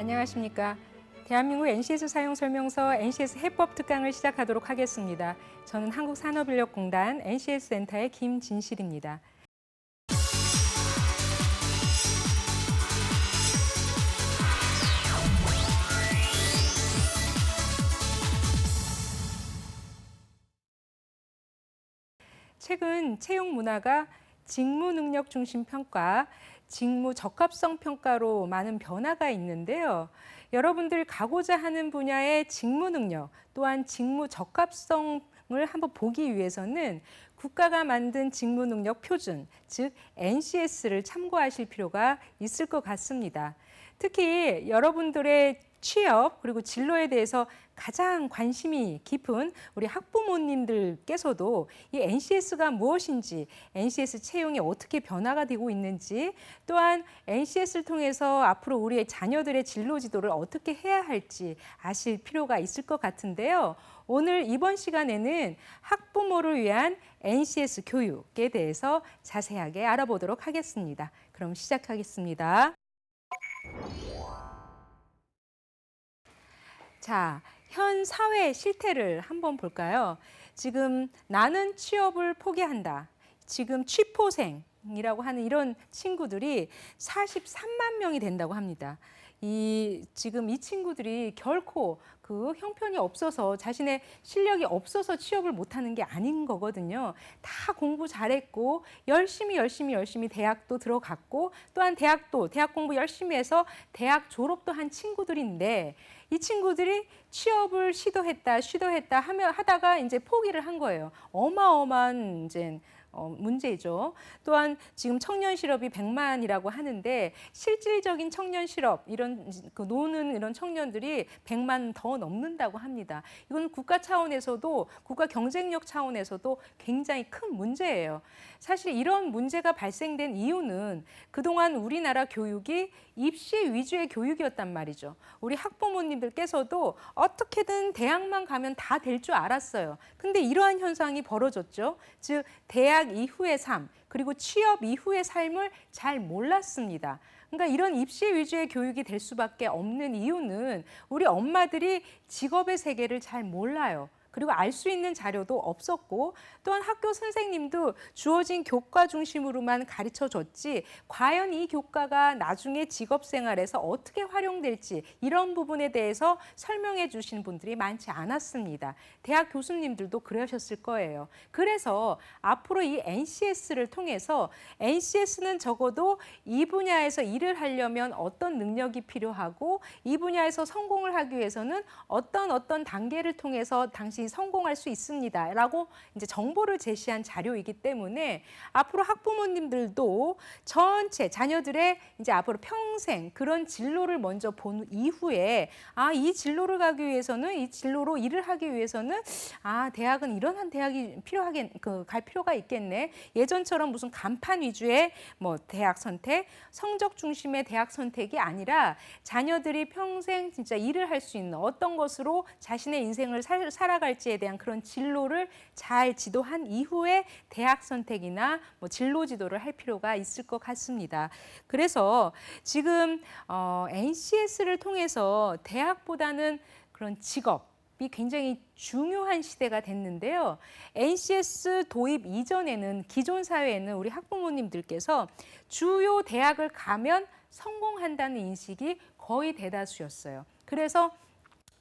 안녕하십니까. 대한민국 NCS 사용설명서 NCS 해법 특강을 시작하도록 하겠습니다. 저는 한국산업인력공단 NCS 센터의 김진실입니다. 최근 채용 문화가 직무 능력 중심 평가, 직무 적합성 평가로 많은 변화가 있는데요. 여러분들 가고자 하는 분야의 직무 능력 또한 직무 적합성을 한번 보기 위해서는 국가가 만든 직무 능력 표준, 즉 NCS를 참고하실 필요가 있을 것 같습니다. 특히 여러분들의 취업 그리고 진로에 대해서 가장 관심이 깊은 우리 학부모님들께서도 이 NCS가 무엇인지, NCS 채용이 어떻게 변화가 되고 있는지, 또한 NCS를 통해서 앞으로 우리의 자녀들의 진로 지도를 어떻게 해야 할지 아실 필요가 있을 것 같은데요. 오늘 이번 시간에는 학부모를 위한 NCS 교육에 대해서 자세하게 알아보도록 하겠습니다. 그럼 시작하겠습니다. 자, 현 사회 실태를 한번 볼까요? 지금 나는 취업을 포기한다. 지금 취포생이라고 하는 이런 친구들이 43만 명이 된다고 합니다. 지금 이 친구들이 결코 그 형편이 없어서 자신의 실력이 없어서 취업을 못하는 게 아닌 거거든요. 다 공부 잘했고 열심히 대학도 들어갔고 또한 대학 공부 열심히 해서 대학 졸업도 한 친구들인데 이 친구들이 취업을 시도했다 하다가 이제 포기를 한 거예요. 어마어마한 이제 문제죠. 또한 지금 청년 실업이 100만이라고 하는데 실질적인 청년 실업 이런 노는 이런 청년들이 100만 더 넘는다고 합니다. 이건 국가 차원에서도 국가 경쟁력 차원에서도 굉장히 큰 문제예요. 사실 이런 문제가 발생된 이유는 그동안 우리나라 교육이 입시 위주의 교육이었단 말이죠. 우리 학부모님들께서도 어떻게든 대학만 가면 다 될 줄 알았어요. 근데 이러한 현상이 벌어졌죠. 즉 대학 이후의 삶, 그리고 취업 이후의 삶을 잘 몰랐습니다. 그러니까 이런 입시 위주의 교육이 될 수밖에 없는 이유는 우리 엄마들이 직업의 세계를 잘 몰라요. 그리고 알 수 있는 자료도 없었고 또한 학교 선생님도 주어진 교과 중심으로만 가르쳐줬지 과연 이 교과가 나중에 직업 생활에서 어떻게 활용될지 이런 부분에 대해서 설명해 주신 분들이 많지 않았습니다. 대학 교수님들도 그러셨을 거예요. 그래서 앞으로 이 NCS를 통해서 NCS는 적어도 이 분야에서 일을 하려면 어떤 능력이 필요하고 이 분야에서 성공을 하기 위해서는 어떤 단계를 통해서 당신이 성공할 수 있습니다라고 이제 정보를 제시한 자료이기 때문에 앞으로 학부모님들도 전체 자녀들의 이제 앞으로 평생 그런 진로를 먼저 본 이후에 이 진로를 가기 위해서는 이 진로로 일을 하기 위해서는 대학은 이런 대학이 갈 필요가 있겠네. 예전처럼 무슨 간판 위주의 뭐 대학 선택, 성적 중심의 대학 선택이 아니라 자녀들이 평생 진짜 일을 할 수 있는 어떤 것으로 자신의 인생을 살아갈지에 대한 그런 진로를 잘 지도한 이후에 대학 선택이나 뭐 진로 지도를 할 필요가 있을 것 같습니다. 그래서 지금 NCS를 통해서 대학보다는 그런 직업이 굉장히 중요한 시대가 됐는데요. NCS 도입 이전에는 기존 사회에는 우리 학부모님들께서 주요 대학을 가면 성공한다는 인식이 거의 대다수였어요. 그래서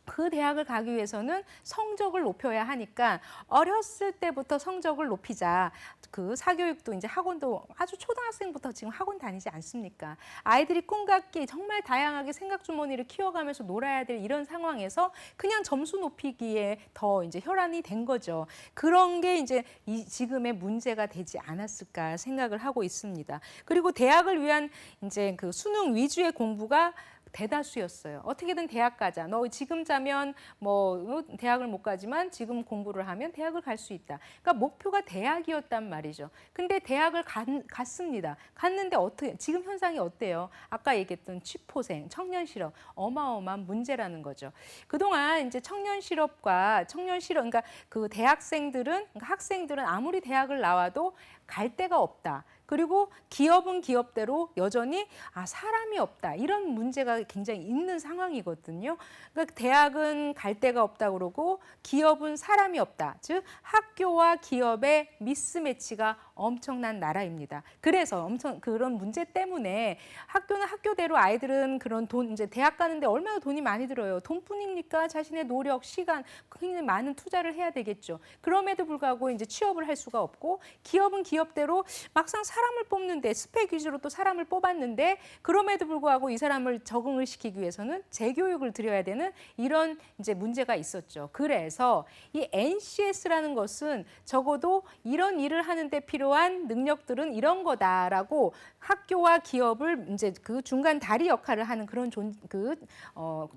그 대학을 가기 위해서는 성적을 높여야 하니까 어렸을 때부터 성적을 높이자. 그 사교육도 이제 학원도 아주 초등학생부터 지금 학원 다니지 않습니까? 아이들이 꿈같게 정말 다양하게 생각 주머니를 키워가면서 놀아야 될 이런 상황에서 그냥 점수 높이기에 더 이제 혈안이 된 거죠. 그런 게 이제 지금의 문제가 되지 않았을까 생각을 하고 있습니다. 그리고 대학을 위한 이제 그 수능 위주의 공부가 대다수였어요. 어떻게든 대학 가자. 너 지금 자면 뭐 대학을 못 가지만 지금 공부를 하면 대학을 갈 수 있다. 그러니까 목표가 대학이었단 말이죠. 근데 대학을 갔습니다. 갔는데 어떻게 지금 현상이 어때요? 아까 얘기했던 취포생, 청년 실업 어마어마한 문제라는 거죠. 그동안 이제 청년 실업, 그러니까 그 대학생들은 그러니까 학생들은 아무리 대학을 나와도 갈 데가 없다. 그리고 기업은 기업대로 여전히 사람이 없다. 이런 문제가 굉장히 있는 상황이거든요. 그러니까 대학은 갈 데가 없다 그러고 기업은 사람이 없다. 즉 학교와 기업의 미스매치가 엄청난 나라입니다. 그래서 그런 문제 때문에 학교는 학교대로 아이들은 그런 돈, 이제 대학 가는데 얼마나 돈이 많이 들어요. 돈뿐입니까? 자신의 노력, 시간, 굉장히 많은 투자를 해야 되겠죠. 그럼에도 불구하고 이제 취업을 할 수가 없고, 기업은 기업대로 막상 사람을 뽑는데 스펙 위주로 또 사람을 뽑았는데, 그럼에도 불구하고 이 사람을 적응을 시키기 위해서는 재교육을 드려야 되는 이런 이제 문제가 있었죠. 그래서 이 NCS라는 것은 적어도 이런 일을 하는데 필요한 능력들은 이런 거다라고 학교와 기업을 이제 그 중간 다리 역할을 하는 그런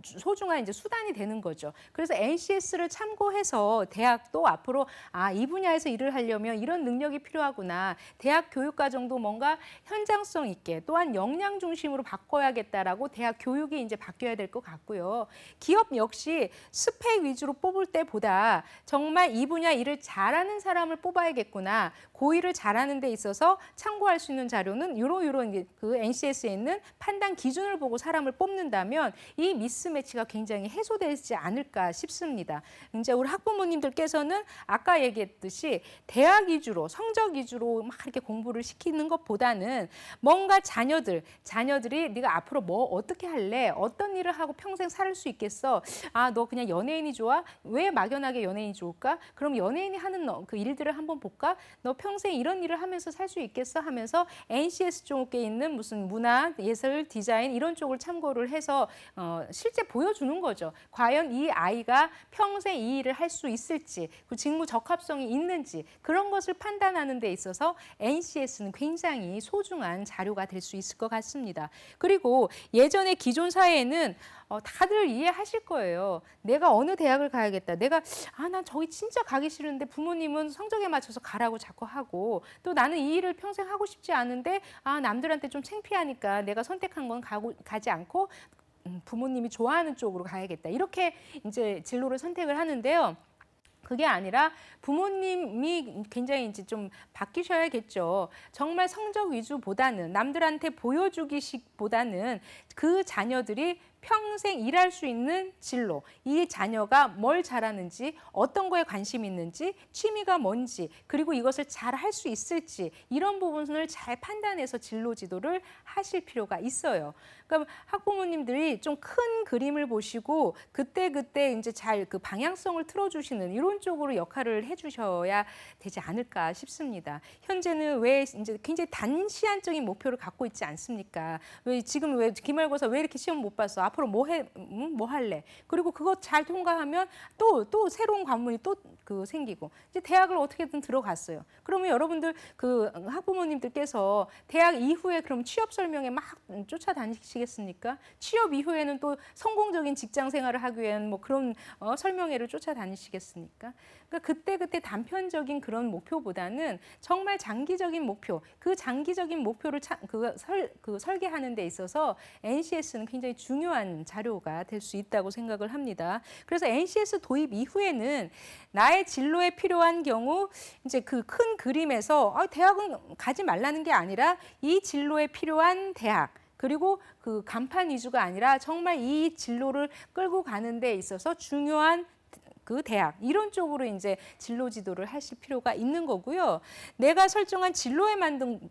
소중한 이제 수단이 되는 거죠. 그래서 NCS를 참고해서 대학도 앞으로 이 분야에서 일을 하려면 이런 능력이 필요하구나. 대학 교육 과정도 뭔가 현장성 있게 또한 역량 중심으로 바꿔야겠다라고 대학 교육이 이제 바뀌어야 될 것 같고요. 기업 역시 스펙 위주로 뽑을 때보다 정말 이 분야 일을 잘하는 사람을 뽑아야겠구나. 그 일을 잘하는 데 있어서 참고할 수 있는 자료는 이런 그 NCS에 있는 판단 기준을 보고 사람을 뽑는다면 이 미스매치가 굉장히 해소되지 않을까 싶습니다. 이제 우리 학부모님들께서는 아까 얘기했듯이 대학 위주로, 성적 위주로 막 이렇게 공부를 시키는 것보다는 뭔가 자녀들이 네가 앞으로 뭐 어떻게 할래? 어떤 일을 하고 평생 살 수 있겠어? 너 그냥 연예인이 좋아? 왜 막연하게 연예인이 좋을까? 그럼 연예인이 하는 그 일들을 한번 볼까? 너 평생 이런 일을 하면서 살 수 있겠어? 하면서 NCS 쪽에 있는 무슨 문화, 예술, 디자인 이런 쪽을 참고를 해서 실제 보여주는 거죠. 과연 이 아이가 평생 이 일을 할 수 있을지, 그 직무 적합성이 있는지 그런 것을 판단하는 데 있어서 NCS는 굉장히 소중한 자료가 될 수 있을 것 같습니다. 그리고 예전에 기존 사회에는 다들 이해하실 거예요. 내가 어느 대학을 가야겠다. 난 저기 진짜 가기 싫은데 부모님은 성적에 맞춰서 가라고 자꾸 하고, 또 나는 이 일을 평생 하고 싶지 않은데 남들한테 좀 창피하니까 내가 선택한 건 가지 않고 부모님이 좋아하는 쪽으로 가야겠다. 이렇게 이제 진로를 선택을 하는데요. 그게 아니라 부모님이 굉장히 이제 좀 바뀌셔야겠죠. 정말 성적 위주보다는 남들한테 보여주기식보다는 그 자녀들이 평생 일할 수 있는 진로, 이 자녀가 뭘 잘하는지, 어떤 거에 관심이 있는지, 취미가 뭔지, 그리고 이것을 잘 할 수 있을지 이런 부분을 잘 판단해서 진로 지도를 하실 필요가 있어요. 그러니까 학부모님들이 좀 큰 그림을 보시고 그때 이제 잘 그 방향성을 틀어주시는 이런 쪽으로 역할을 해주셔야 되지 않을까 싶습니다. 현재는 왜 이제 굉장히 단시한적인 목표를 갖고 있지 않습니까? 지금 왜 기말고사 왜 이렇게 시험 못 봤어? 앞으로 뭐 할래? 그리고 그거 잘 통과하면 또 새로운 관문이 또 생기고 이제 대학을 어떻게든 들어갔어요. 그러면 여러분들 그 학부모님들께서 대학 이후에 그럼 취업 설명에 막 쫓아다니시겠습니까? 취업 이후에는 또 성공적인 직장 생활을 하기 위한 뭐 그런 설명회를 쫓아다니시겠습니까? 그러니까 그때 단편적인 그런 목표보다는 정말 장기적인 목표, 그 장기적인 목표를 설계하는 데 있어서 NCS는 굉장히 중요한 자료가 될 수 있다고 생각을 합니다. 그래서 NCS 도입 이후에는 나의 진로에 필요한 경우 이제 그 큰 그림에서 대학은 가지 말라는 게 아니라 이 진로에 필요한 대학, 그리고 그 간판 위주가 아니라 정말 이 진로를 끌고 가는 데 있어서 중요한 그 대학 이런 쪽으로 이제 진로 지도를 하실 필요가 있는 거고요. 내가 설정한 진로에 맞는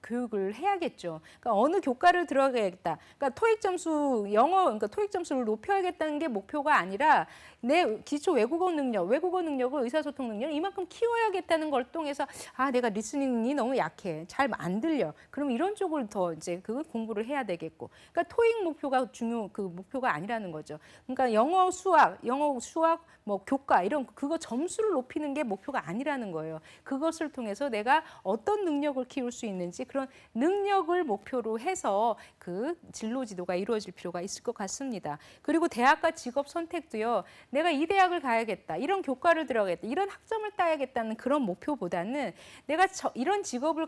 교육을 해야겠죠. 그러니까 어느 교과를 들어가야겠다. 그러니까 토익 점수 그러니까 토익 점수를 높여야겠다는 게 목표가 아니라 내 기초 외국어 능력을 의사소통 능력 이만큼 키워야겠다는 걸 통해서 내가 리스닝이 너무 약해, 잘 안 들려. 그럼 이런 쪽을 더 이제 그 공부를 해야 되겠고. 그러니까 토익 목표가 목표가 아니라는 거죠. 그러니까 영어 수학 뭐 교과 이런 그거 점수를 높이는 게 목표가 아니라는 거예요. 그것을 통해서 내가 어떤 능력을 키울 수 있는지 그런 능력을 목표로 해서 그 진로 지도가 이루어질 필요가 있을 것 같습니다. 그리고 대학과 직업 선택도요. 내가 이 대학을 가야겠다, 이런 교과를 들어가겠다, 이런 학점을 따야겠다는 그런 목표보다는 내가 이런 직업을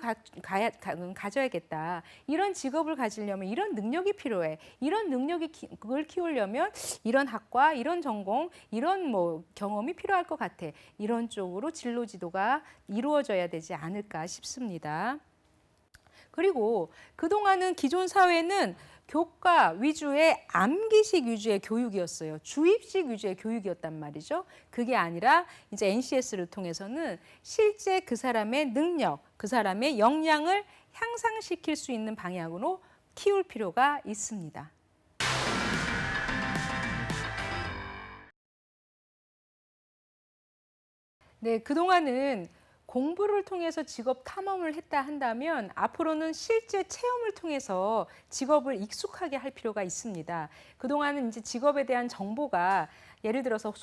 가져야겠다, 이런 직업을 가지려면 이런 능력이 필요해, 이런 그걸 키우려면 이런 학과, 이런 전공, 이런 뭐 경험이 필요할 것 같아. 이런 쪽으로 진로 지도가 이루어져야 되지 않을까 싶습니다. 그리고 그동안은 기존 사회는 교과 위주의 암기식 위주의 교육이었어요. 주입식 위주의 교육이었단 말이죠. 그게 아니라 이제 NCS를 통해서는 실제 그 사람의 능력, 그 사람의 역량을 향상시킬 수 있는 방향으로 키울 필요가 있습니다. 네, 그동안은 공부를 통해서 직업 탐험을 했다 한다면 앞으로는 실제 체험을 통해서 직업을 익숙하게 할 필요가 있습니다. 그동안은 이제 직업에 대한 정보가 예를 들어서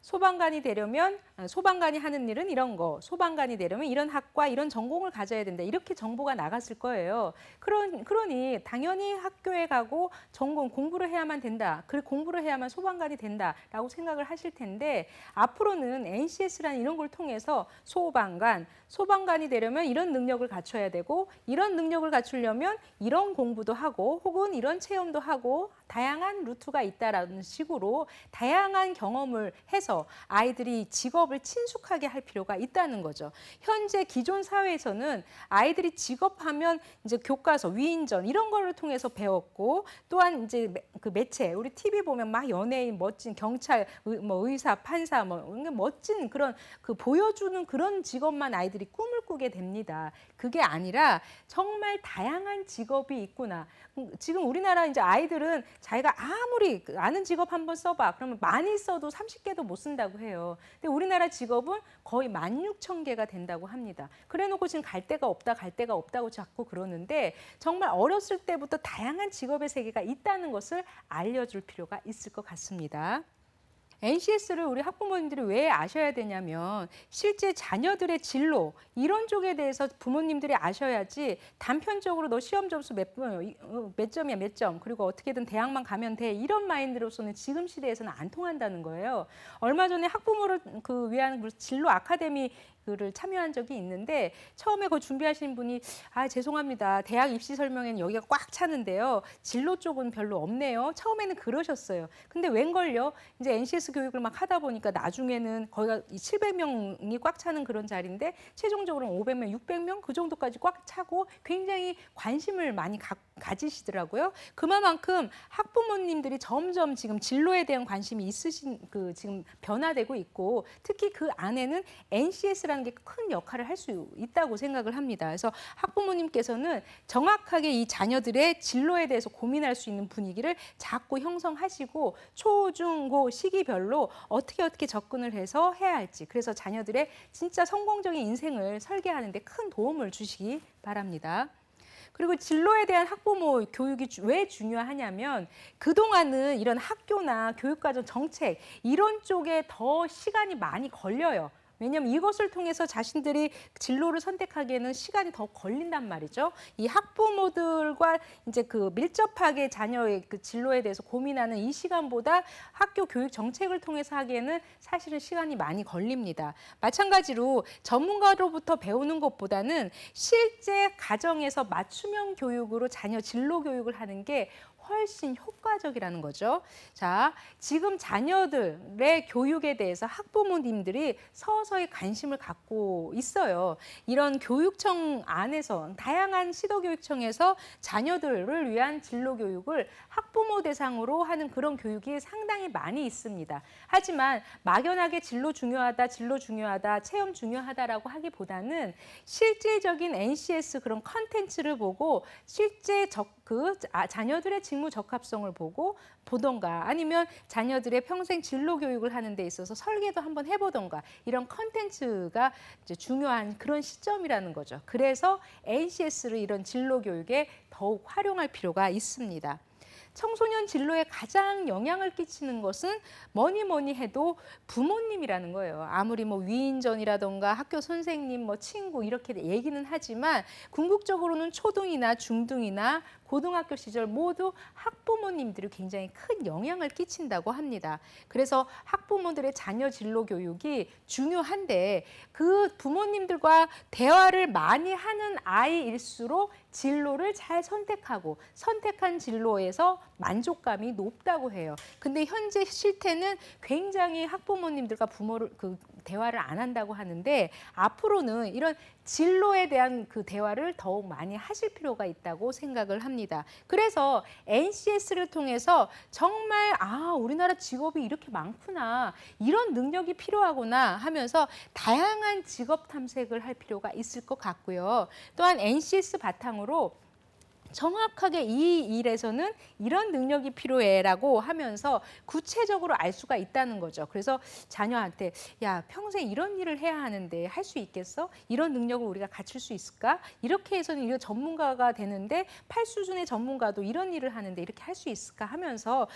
소방관이 되려면 소방관이 하는 일은 이런 거, 소방관이 되려면 이런 학과, 이런 전공을 가져야 된다. 이렇게 정보가 나갔을 거예요. 그러니 당연히 학교에 가고 전공 공부를 해야만 된다. 그 공부를 해야만 소방관이 된다라고 생각을 하실 텐데 앞으로는 NCS라는 이런 걸 통해서 소방관이 되려면 이런 능력을 갖춰야 되고 이런 능력을 갖추려면 이런 공부도 하고 혹은 이런 체험도 하고 다양한 루트가 있다라는 식으로 다양한 경험을 해서 아이들이 직업을 친숙하게 할 필요가 있다는 거죠. 현재 기존 사회에서는 아이들이 직업하면 이제 교과서, 위인전 이런 거를 통해서 배웠고 또한 이제 그 매체, 우리 TV 보면 막 연예인, 멋진 경찰, 의사, 판사 멋진 그런 그 보여주는 그런 직업만 아이들이 꿈을 꾸게 됩니다. 그게 아니라 정말 다양한 직업이 있구나. 지금 우리나라 이제 아이들은 자기가 아무리 아는 직업 한번 써봐. 그러면 많이 써도 30개도 못 쓴다고 해요. 근데 우리나라 직업은 거의 16,000개가 된다고 합니다. 그래놓고 지금 갈 데가 없다고 자꾸 그러는데 정말 어렸을 때부터 다양한 직업의 세계가 있다는 것을 알려줄 필요가 있을 것 같습니다. NCS를 우리 학부모님들이 왜 아셔야 되냐면 실제 자녀들의 진로 이런 쪽에 대해서 부모님들이 아셔야지 단편적으로 너 시험 점수 몇 점이야 몇 점 그리고 어떻게든 대학만 가면 돼 이런 마인드로서는 지금 시대에서는 안 통한다는 거예요. 얼마 전에 학부모를 위한 진로 아카데미 를 참여한 적이 있는데 처음에 그 준비하신 분이 죄송합니다. 대학 입시 설명에는 여기가 꽉 차는데요. 진로 쪽은 별로 없네요. 처음에는 그러셨어요. 근데 웬걸요? 이제 NCS 교육을 막 하다 보니까 나중에는 거의가 700명이 꽉 차는 그런 자리인데 최종적으로는 500명, 600명 그 정도까지 꽉 차고 굉장히 관심을 많이 가지시더라고요. 그만큼 학부모님들이 점점 지금 진로에 대한 관심이 있으신 지금 변화되고 있고 특히 그 안에는 NCS라는 게 큰 역할을 할 수 있다고 생각을 합니다. 그래서 학부모님께서는 정확하게 이 자녀들의 진로에 대해서 고민할 수 있는 분위기를 자꾸 형성하시고 초, 중, 고 시기별로 어떻게 접근을 해서 해야 할지 그래서 자녀들의 진짜 성공적인 인생을 설계하는 데 큰 도움을 주시기 바랍니다. 그리고 진로에 대한 학부모 교육이 왜 중요하냐면 그동안은 이런 학교나 교육과정 정책 이런 쪽에 더 시간이 많이 걸려요. 왜냐하면 이것을 통해서 자신들이 진로를 선택하기에는 시간이 더 걸린단 말이죠. 이 학부모들과 이제 밀접하게 자녀의 진로에 대해서 고민하는 이 시간보다 학교 교육 정책을 통해서 하기에는 사실은 시간이 많이 걸립니다. 마찬가지로 전문가로부터 배우는 것보다는 실제 가정에서 맞춤형 교육으로 자녀 진로 교육을 하는 게 훨씬 효과적이라는 거죠. 자, 지금 자녀들의 교육에 대해서 학부모님들이 서서히 관심을 갖고 있어요. 이런 교육청 안에서 다양한 시도교육청에서 자녀들을 위한 진로 교육을 학부모 대상으로 하는 그런 교육이 상당히 많이 있습니다. 하지만 막연하게 진로 중요하다, 체험 중요하다라고 하기보다는 실질적인 NCS 그런 컨텐츠를 보고 실제 자녀들의 직무 적합성을 보던가 아니면 자녀들의 평생 진로 교육을 하는 데 있어서 설계도 한번 해보던가 이런 컨텐츠가 이제 중요한 그런 시점이라는 거죠. 그래서 NCS를 이런 진로 교육에 더욱 활용할 필요가 있습니다. 청소년 진로에 가장 영향을 끼치는 것은 뭐니 해도 부모님이라는 거예요. 아무리 위인전이라던가 학교 선생님, 친구 이렇게 얘기는 하지만 궁극적으로는 초등이나 중등이나 고등학교 시절 모두 학부모님들이 굉장히 큰 영향을 끼친다고 합니다. 그래서 학부모들의 자녀 진로 교육이 중요한데 그 부모님들과 대화를 많이 하는 아이일수록 진로를 잘 선택하고 선택한 진로에서 만족감이 높다고 해요. 근데 현재 실태는 굉장히 학부모님들과 부모를 대화를 안 한다고 하는데 앞으로는 이런 진로에 대한 그 대화를 더욱 많이 하실 필요가 있다고 생각을 합니다. 그래서 NCS를 통해서 정말 우리나라 직업이 이렇게 많구나, 이런 능력이 필요하구나 하면서 다양한 직업 탐색을 할 필요가 있을 것 같고요. 또한 NCS 바탕으로 정확하게 이 일에서는 이런 능력이 필요해라고 하면서 구체적으로 알 수가 있다는 거죠. 그래서 자녀한테 야, 평생 이런 일을 해야 하는데 할 수 있겠어? 이런 능력을 우리가 갖출 수 있을까? 이렇게 해서는 이거 전문가가 되는데 8수준의 전문가도 이런 일을 하는데 이렇게 할 수 있을까 하면서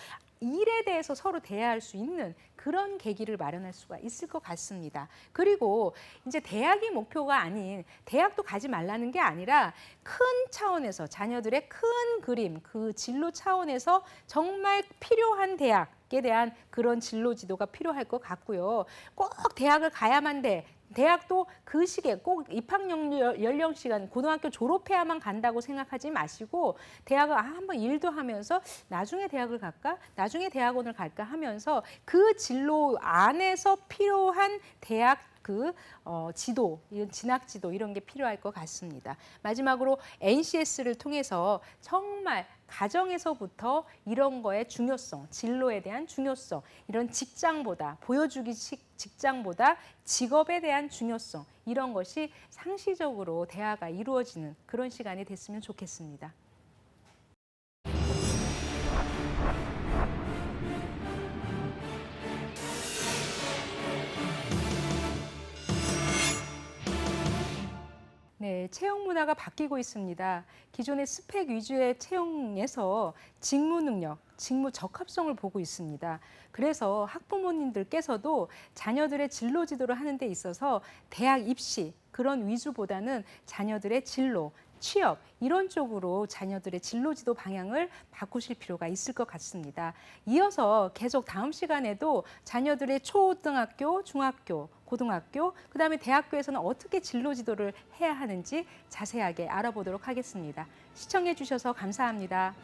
일에 대해서 서로 대화할 수 있는 그런 계기를 마련할 수가 있을 것 같습니다. 그리고 이제 대학이 목표가 아닌, 대학도 가지 말라는 게 아니라 큰 차원에서 자녀들의 큰 그림, 그 진로 차원에서 정말 필요한 대학에 대한 그런 진로 지도가 필요할 것 같고요. 꼭 대학을 가야만 돼. 대학도 그 시기에 꼭 입학 연령 시간, 고등학교 졸업해야만 간다고 생각하지 마시고 대학을 한번 일도 하면서 나중에 대학을 갈까? 나중에 대학원을 갈까 하면서 그 진로 안에서 필요한 대학 지도, 이런 진학 지도 이런 게 필요할 것 같습니다. 마지막으로 NCS를 통해서 정말 가정에서부터 이런 거의 중요성, 진로에 대한 중요성, 이런 직장보다 보여주기식 직장보다 직업에 대한 중요성, 이런 것이 상시적으로 대화가 이루어지는 그런 시간이 됐으면 좋겠습니다. 네, 채용 문화가 바뀌고 있습니다. 기존의 스펙 위주의 채용에서 직무 능력, 직무 적합성을 보고 있습니다. 그래서 학부모님들께서도 자녀들의 진로 지도를 하는 데 있어서 대학 입시 그런 위주보다는 자녀들의 진로, 취업 이런 쪽으로 자녀들의 진로 지도 방향을 바꾸실 필요가 있을 것 같습니다. 이어서 계속 다음 시간에도 자녀들의 초등학교, 중학교, 고등학교, 그다음에 대학교에서는 어떻게 진로 지도를 해야 하는지 자세하게 알아보도록 하겠습니다. 시청해 주셔서 감사합니다.